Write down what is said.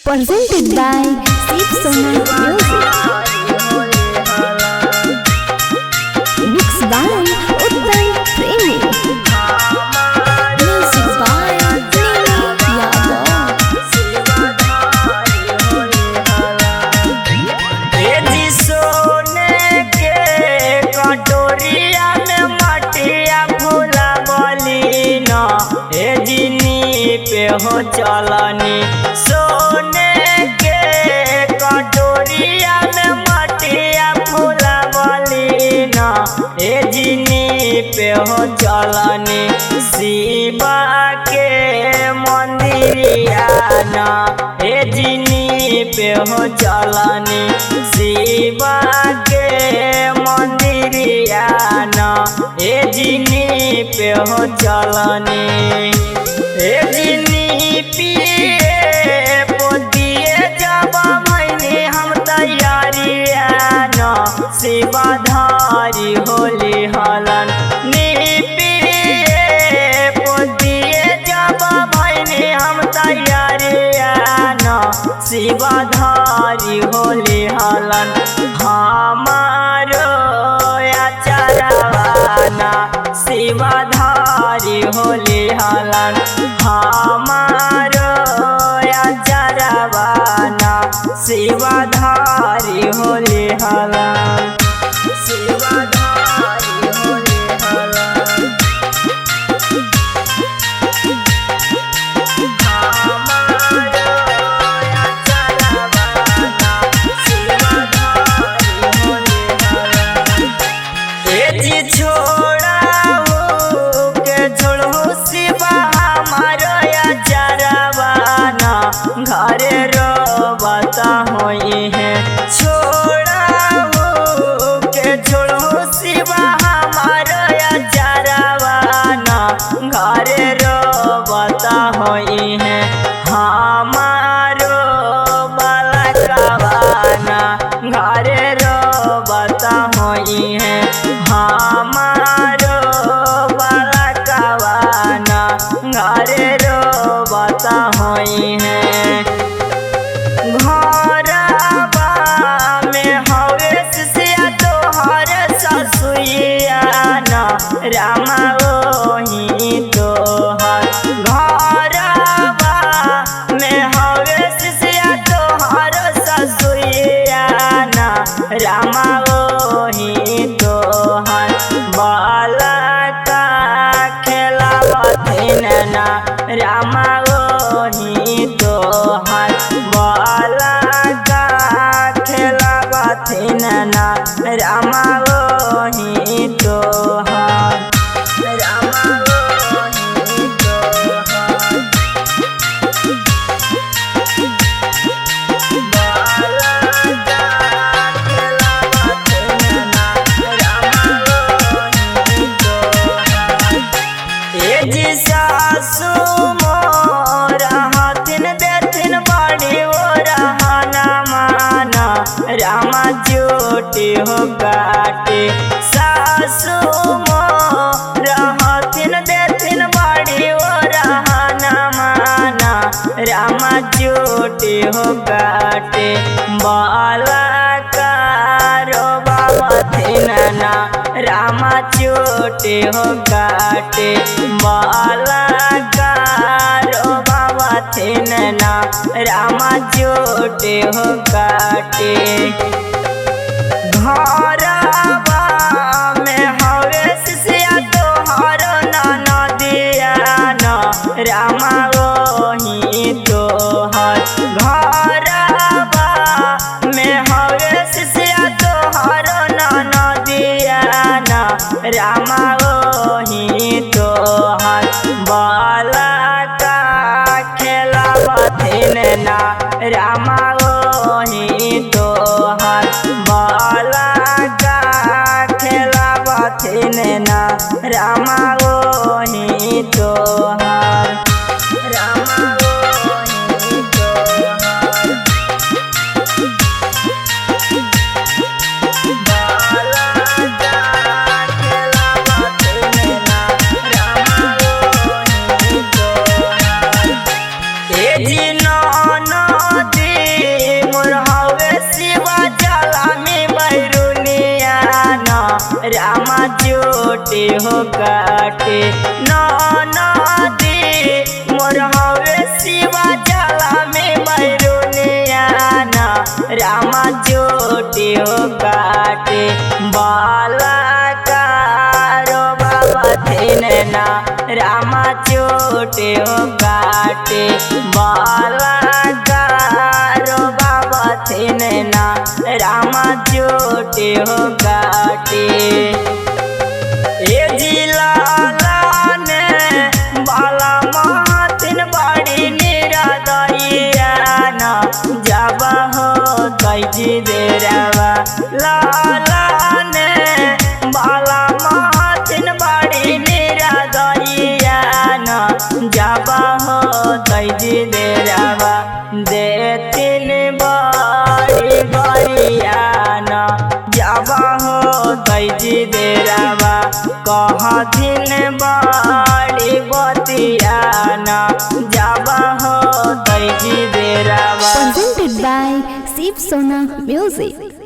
Presented by Sip Sona Music. Mixed by Uttam Premi. Music by Nini Yadav. जी सोने के कटोरिया में मटिया फूला बली न हे जिनी पे हो चलनी। सोने के कटोरिया में मटिया फूला बली न हे जिनी पे हो चलनी। शिवा के मंदिरिया न हे जिनी पे हो चलनी। शिवा के मंदिरिया न हे जिनी पे हो चलनी। हे जिनी पिए पोतिए जब मैंने हम तैयारिया न शिवा धारी होली हलन। नी पिए पोतिए जब मैंने हम तैयारिया न शिवा धारी होली हलन। हमारो आचरवाना शिवा धारी होली हलन। हमारो आचरवाना शिवा धारी होली हलन। शिवा धारी होली हलन। घरे रोबता होई है छोड़ा के छोड़ो शिवा हमारो अचारवाना। घरे रोबता होई है हमारो बालकवाना। घरे रोबता होई है हमारो बालकवाना। घरे रोबता होई है। घरवा में हवे सिया तोहर ससुइया न रामा ओही तोहर। घरवा में हवे सिया तोहर ससुइया न रामा ओही तोहर। बालका खेलावथिन न रामा ओही तोहर। बालका खेलावथिन न रामा ओही तोहर। रामा ओही तोहर। बालका खेलावथिन न रामा ओही तोहर। ए जी सासु रामा जोटी हो काटे। सासु रहथिन देथिन बड़ी ओ रहना माना। रामा जोटी हो काटे। बालका रोबावथिन ना रामा जोटी हो काटे। बालका रोबावथिन ना रामा जोटी हो काटे। घरवा में हवे सिया तोहर ननदिया न रामा ओही तोहर। घरवा में हवे सिया तोहर ननदिया न रामा ओही तोहर। बालका खेलावथिन ना रामा ओही तोहर। बालका खेलावथिन ना रामा ओही तोहर। रामा ओही तोहर। बालका खेलावथिन ना रामा ओही तोहर। ए जी ननद चोटे हो काटे नदी मोर हवे शिवा जला में बैरुने आना रामा चोटे हो काटे बाला कारो बाबा थे ना रामा चोटे हो काटे बाला कारो बाबा थे ना रामा चोटे हो काटे ए जिला लाने बाला महातिन बड़ी निरादइया ना जाबा हो तैजी देरावा लाने बाला महातिन बड़ी निरादइया ना जाबा हो तैजी देरावा देतिन बड़ी गरिया ना जाबा हो तैजी देरावा कहथिन बड़ी बतिया ना जाबा हो तैजी देरावा। Presented by Shiv Sona Music.